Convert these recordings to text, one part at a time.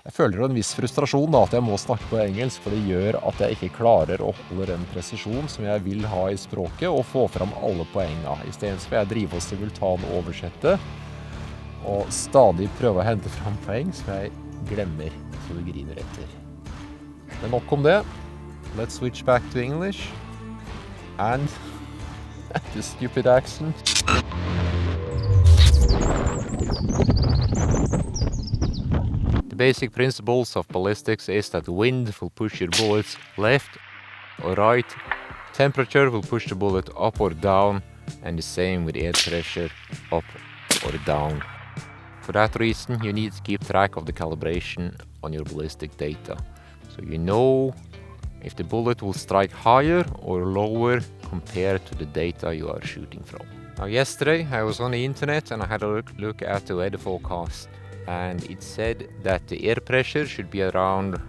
Jeg føler en viss frustrasjon da, at jeg må snakke på engelsk, for det gjør at jeg ikke klarer å holde den presisjon som jeg vil ha i språket, og få fram alle poengene. I stedet skal jeg drive og simultan-oversette, og stadig prøve å hente fram poeng som jeg glemmer, så du griner etter. Men nok om det. Let's switch back to English. And the stupid accent. The basic principles of ballistics is that wind will push your bullets left or right, temperature will push the bullet up or down, and the same with air pressure, up or down. For that reason, you need to keep track of the calibration on your ballistic data, so you know if the bullet will strike higher or lower compared to the data you are shooting from. Now yesterday I was on the internet and I had a look at the weather forecast, and it said that the air pressure should be around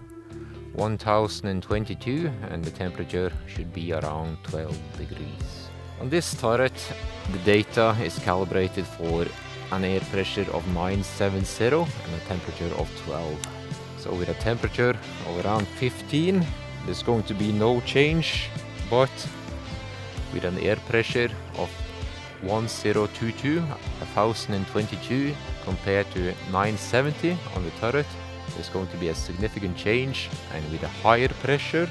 1022 and the temperature should be around 12 degrees. On this turret, the data is calibrated for an air pressure of 970 and a temperature of 12. So with a temperature of around 15, there's going to be no change, but with an air pressure of 1022, 1022 compared to 970 on the turret, there's going to be a significant change, and with a higher pressure,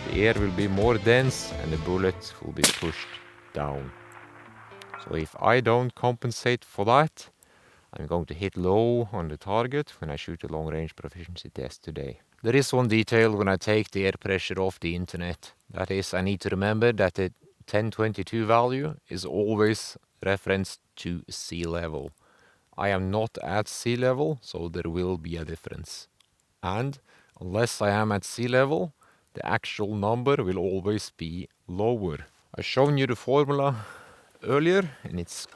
the air will be more dense and the bullet will be pushed down. So if I don't compensate for that, I'm going to hit low on the target when I shoot a long-range proficiency test today. There is one detail when I take the air pressure off the internet. That is, I need to remember that the 1022 value is always referenced to sea level. I am not at sea level, so there will be a difference. And unless I am at sea level, the actual number will always be lower. I've shown you the formula earlier, and it's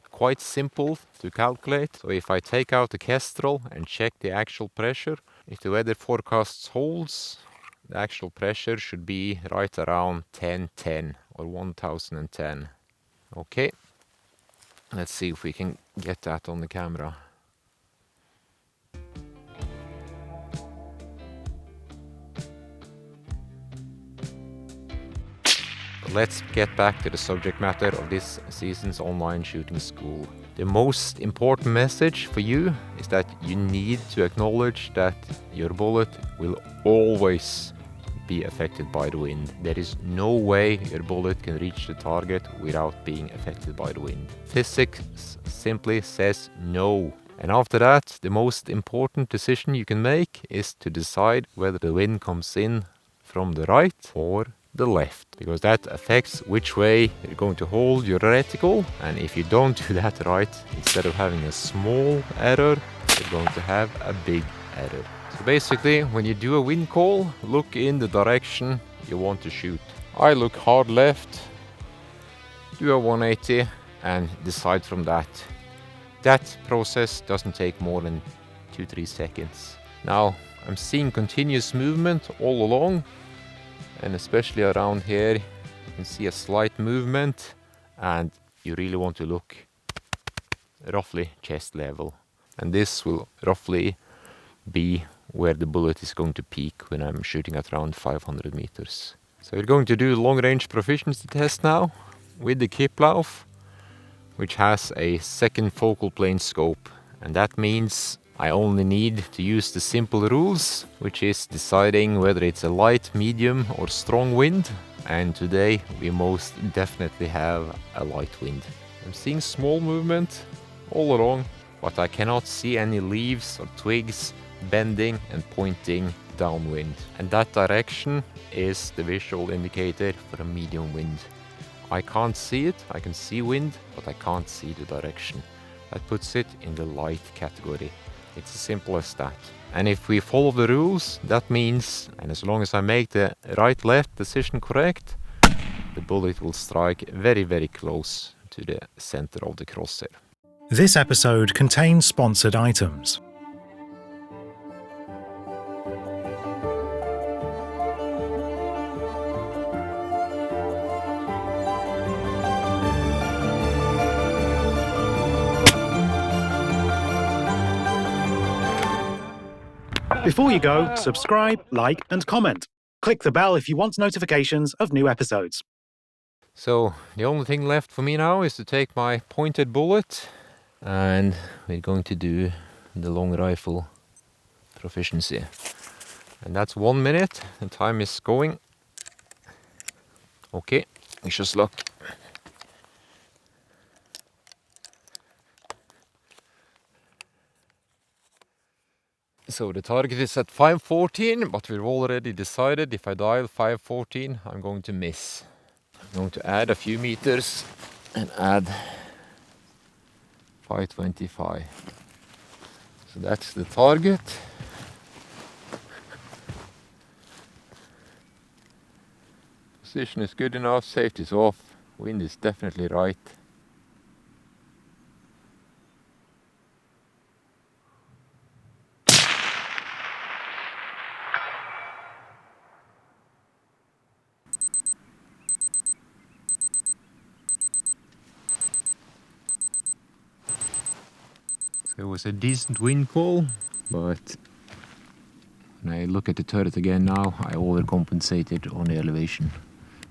quite simple to calculate. So if I take out the Kestrel and check the actual pressure, if the weather forecast holds, the actual pressure should be right around 1010 or 1010. Okay, let's see if we can get that on the camera. Let's get back to the subject matter of this season's online shooting school. The most important message for you is that you need to acknowledge that your bullet will always be affected by the wind. There is no way your bullet can reach the target without being affected by the wind. Physics simply says no. And after that, the most important decision you can make is to decide whether the wind comes in from the right or the left, because that affects which way you're going to hold your reticle, and if you don't do that right, instead of having a small error, you're going to have a big error. So basically, when you do a wind call, look in the direction you want to shoot. I look hard left, do a 180, and decide from that. That process doesn't take more than 2-3 seconds. Now, I'm seeing continuous movement all along, and especially around here, you can see a slight movement, and you really want to look roughly chest level. And this will roughly be where the bullet is going to peak when I'm shooting at around 500 meters. So we're going to do a long-range proficiency test now with the Kiplauf, which has a second focal plane scope. And that means I only need to use the simple rules, which is deciding whether it's a light, medium or strong wind. And today we most definitely have a light wind. I'm seeing small movement all along, but I cannot see any leaves or twigs bending and pointing downwind. And that direction is the visual indicator for a medium wind. I can't see it, I can see wind, but I can't see the direction. That puts it in the light category. It's as simple as that. And if we follow the rules, that means, and as long as I make the right-left decision correct, the bullet will strike very, very close to the center of the crosshair. This episode contains sponsored items. Before you go, subscribe, like, and comment. Click the bell if you want notifications of new episodes. So the only thing left for me now is to take my pointed bullet, and we're going to do the long rifle proficiency. And that's 1 minute, and time is going. Okay, wish us luck. So the target is at 514, but we've already decided if I dial 514, I'm going to miss. I'm going to add a few meters and add 525. So that's the target. Position is good enough, safety is off, wind is definitely right. So it was a decent wind call, but when I look at the turret again now, I overcompensated on the elevation.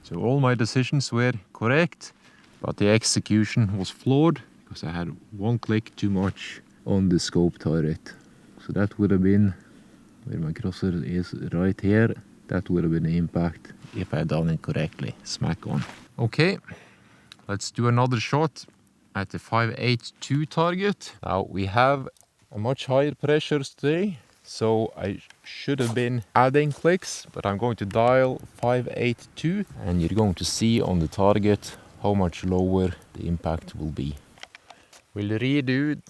So all my decisions were correct, but the execution was flawed because I had one click too much on the scope turret. So that would have been, where my crosser is right here, that would have been the impact if I had done it correctly, smack on. Okay, let's do another shot at the 582 target. Now we have a much higher pressure today, so I should have been adding clicks, but I'm going to dial 582 and you're going to see on the target how much lower the impact will be. We'll redo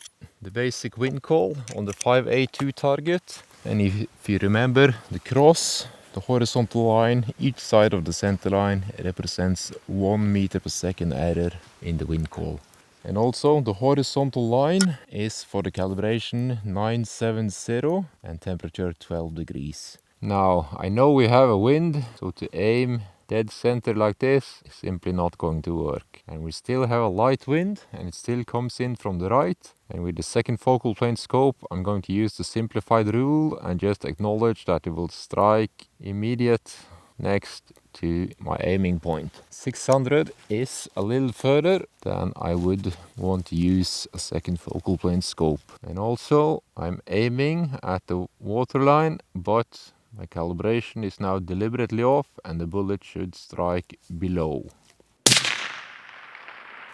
the basic wind call on the 582 target, and if you remember the cross, the horizontal line, each side of the center line represents 1 meter per second error in the wind call. And also the horizontal line is for the calibration 970 and temperature 12 degrees. Now I know we have a wind, so to aim dead center like this is simply not going to work. And we still have a light wind and it still comes in from the right. And with the second focal plane scope, I'm going to use the simplified rule and just acknowledge that it will strike immediate next to my aiming point. 600 is a little further than I would want to use a second focal plane scope. And also I'm aiming at the waterline, but my calibration is now deliberately off and the bullet should strike below.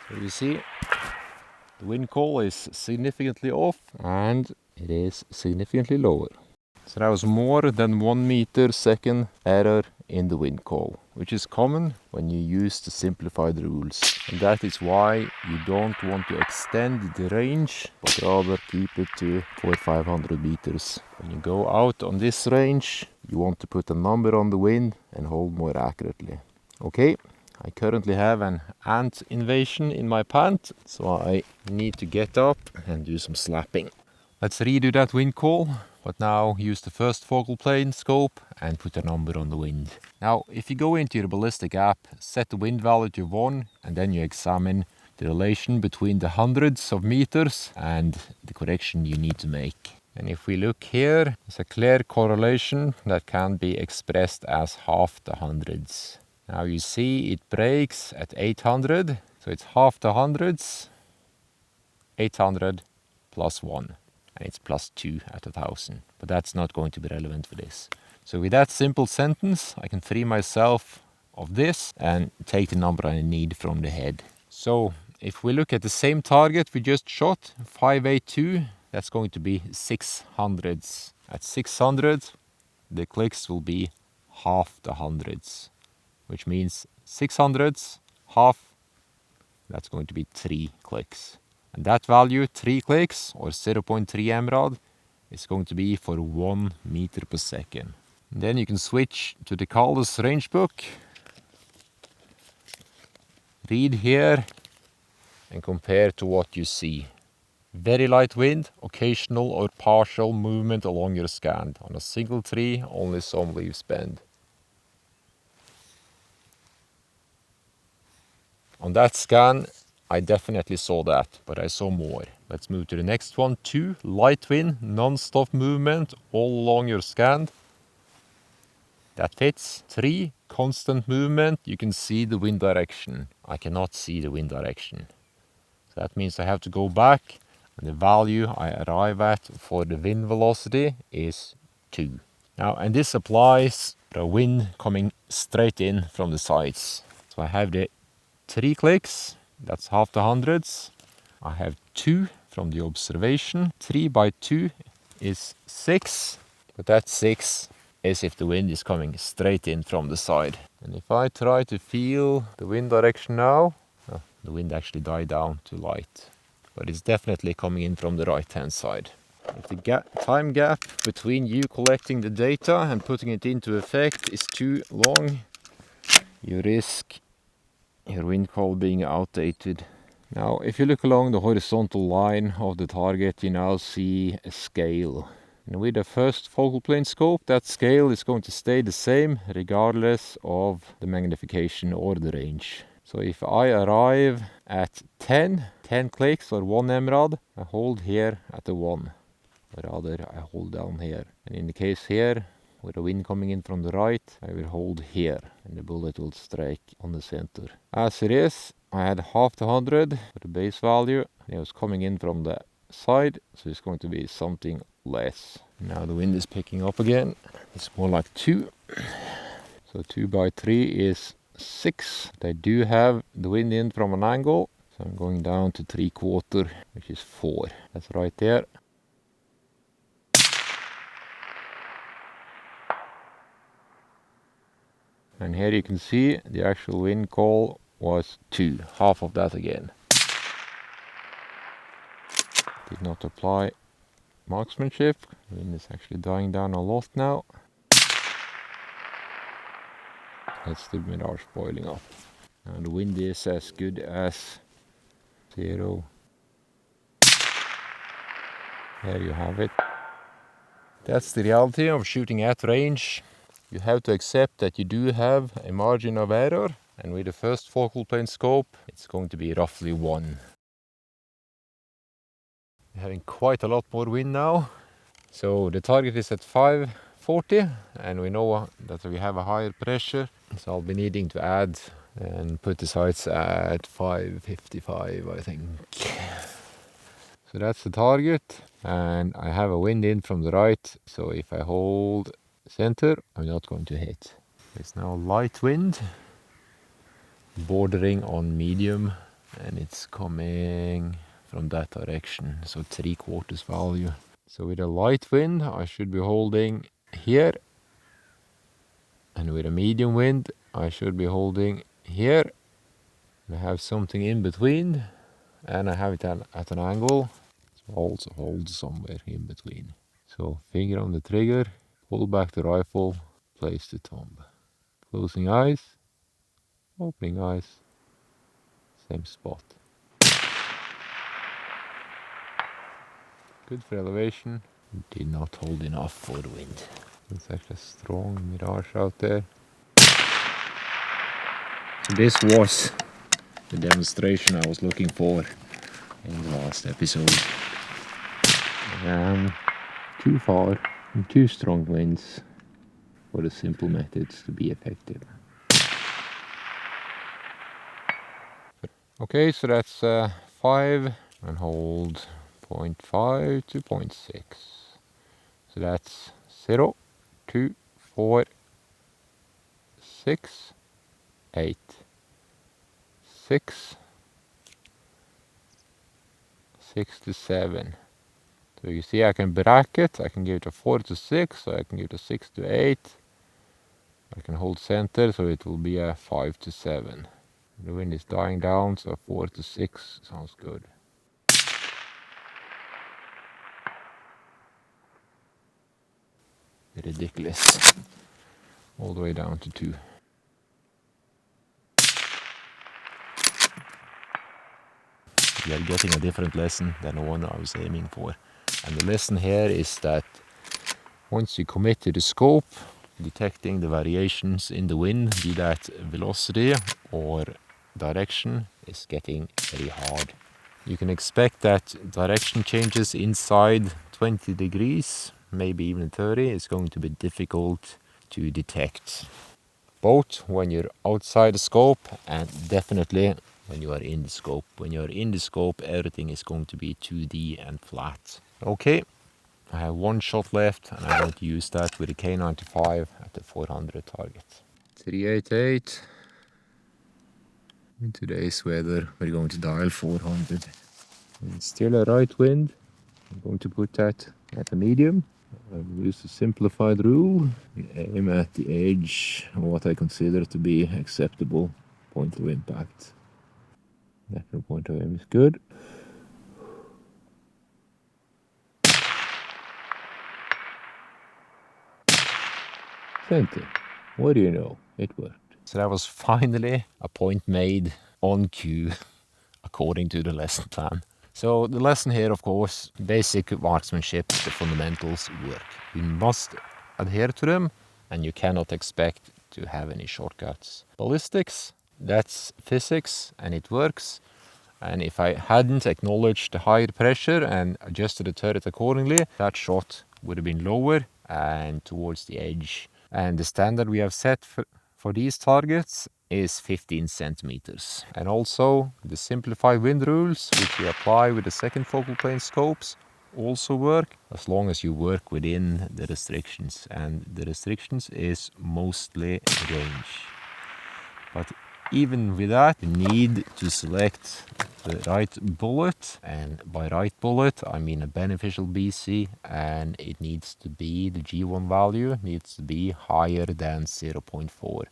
So you see, the wind call is significantly off and it is significantly lower. So that was more than 1 meter second error in the wind call, which is common when you use the simplified rules. And that is why you don't want to extend the range, but rather keep it to 400-500 meters. When you go out on this range, you want to put a number on the wind and hold more accurately. Okay, I currently have an ant invasion in my pant, so I need to get up and do some slapping. Let's redo that wind call, but now use the first focal plane scope and put a number on the wind. Now, if you go into your ballistic app, set the wind value to 1, and then you examine the relation between the hundreds of meters and the correction you need to make. And if we look here, there's a clear correlation that can be expressed as half the hundreds. Now you see it breaks at 800, so it's half the hundreds, 800 plus 1. And it's plus 2 at 1000. But that's not going to be relevant for this. So with that simple sentence, I can free myself of this and take the number I need from the head. So if we look at the same target we just shot, 582, that's going to be 600s. At 600, the clicks will be half the hundreds, which means 600s, half, that's going to be 3 clicks. And that value, 3 clicks or 0.3 mrad, is going to be for 1 meter per second. And then you can switch to the Caldas range book, read here, and compare to what you see. Very light wind, occasional or partial movement along your scan. On a single tree, only some leaves bend. On that scan, I definitely saw that, but I saw more. Let's move to the next one. 2, light wind, non-stop movement all along your scan. That fits. 3, constant movement. You can see the wind direction. I cannot see the wind direction. So that means I have to go back, and the value I arrive at for the wind velocity is 2. Now, and this applies to a wind coming straight in from the sides. So I have the 3 clicks, that's half the hundreds. I have 2 from the observation. 3 by 2 is 6, but that 6 is if the wind is coming straight in from the side. And if I try to feel the wind direction now, the wind actually died down to light, but it's definitely coming in from the right hand side. If the time gap between you collecting the data and putting it into effect is too long, you risk your wind call being outdated. Now, if you look along the horizontal line of the target, you now see a scale. And with the first focal plane scope, that scale is going to stay the same regardless of the magnification or the range. So if I arrive at 10 clicks or 1 emerald, I hold here at the 1. Or rather, I hold down here. And in the case here, with the wind coming in from the right, I will hold here, and the bullet will strike on the center. As it is, I had half the 100 for the base value, and it was coming in from the side, so it's going to be something less. Now the wind is picking up again. It's more like 2. So 2 by 3 is 6. They do have the wind in from an angle, so I'm going down to 3/4, which is 4. That's right there. And here you can see the actual wind call was 2, half of that again. Did not apply marksmanship. The wind is actually dying down a lot now. That's the mirage boiling up. Now the wind is as good as 0. There you have it. That's the reality of shooting at range. You have to accept that you do have a margin of error, and with the first focal plane scope, it's going to be roughly 1. We're having quite a lot more wind now. So the target is at 540, and we know that we have a higher pressure, so I'll be needing to add and put the sights at 555, I think. So that's the target, and I have a wind in from the right, so if I hold center, I'm not going to hit. It's now light wind, bordering on medium, and it's coming from that direction, so 3/4 value. So with a light wind, I should be holding here, and with a medium wind, I should be holding here. I have something in between, and I have it at an angle, so I also hold somewhere in between. So finger on the trigger, pull back the rifle, place the thumb. Closing eyes, opening eyes, same spot. Good for elevation. Did not hold enough for the wind. It's actually a strong mirage out there. This was the demonstration I was looking for in the last episode. Too far and too strong winds for the simple methods to be effective. Okay, so that's 5 and hold 0.5 to 0.6. So that's 0, 2, 4, 6, 8, 6, 6 to 7. So you see I can bracket, I can give it a 4 to 6, or I can give it a 6 to 8. I can hold center, so it will be a 5 to 7. The wind is dying down, so 4 to 6 sounds good. Ridiculous. All the way down to 2. We are getting a different lesson than the one I was aiming for. And the lesson here is that once you commit to the scope, detecting the variations in the wind, be that velocity or direction, is getting very hard. You can expect that direction changes inside 20 degrees, maybe even 30, is going to be difficult to detect. Both when you're outside the scope and definitely when you are in the scope. When you are in the scope, everything is going to be 2D and flat. Okay, I have one shot left and I'm going to use that with a K95 at the 400 target. 388. In today's weather, we're going to dial 400. It's still a right wind. I'm going to put that at a medium. I'll use a simplified rule. Aim at the edge of what I consider to be acceptable point of impact. Natural point of aim is good. Plenty. What do you know? It worked. So that was finally a point made on cue according to the lesson plan. So the lesson here, of course, basic marksmanship, the fundamentals work. You must adhere to them and you cannot expect to have any shortcuts. Ballistics, that's physics and it works. And if I hadn't acknowledged the higher pressure and adjusted the turret accordingly, that shot would have been lower and towards the edge. And the standard we have set for these targets is 15 centimeters. And also the simplified wind rules, which we apply with the second focal plane scopes, also work as long as you work within the restrictions. And the restrictions is mostly range. But even with that, you need to select the right bullet, and by right bullet I mean a beneficial BC, and it needs to be, the G1 value needs to be higher than 0.4.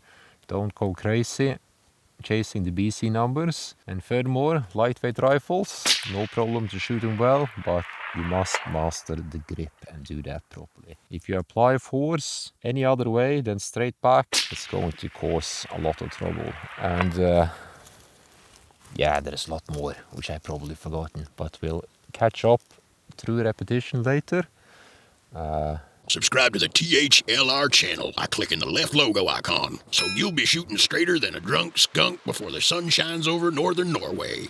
Don't go crazy chasing the BC numbers. And furthermore, lightweight rifles, no problem to shoot them well, but you must master the grip and do that properly. If you apply force any other way than straight back, it's going to cause a lot of trouble. And yeah, there's a lot more, which I've probably forgotten, but we'll catch up through repetition later. Subscribe to the THLR channel by clicking the left logo icon, so you'll be shooting straighter than a drunk skunk before the sun shines over northern Norway.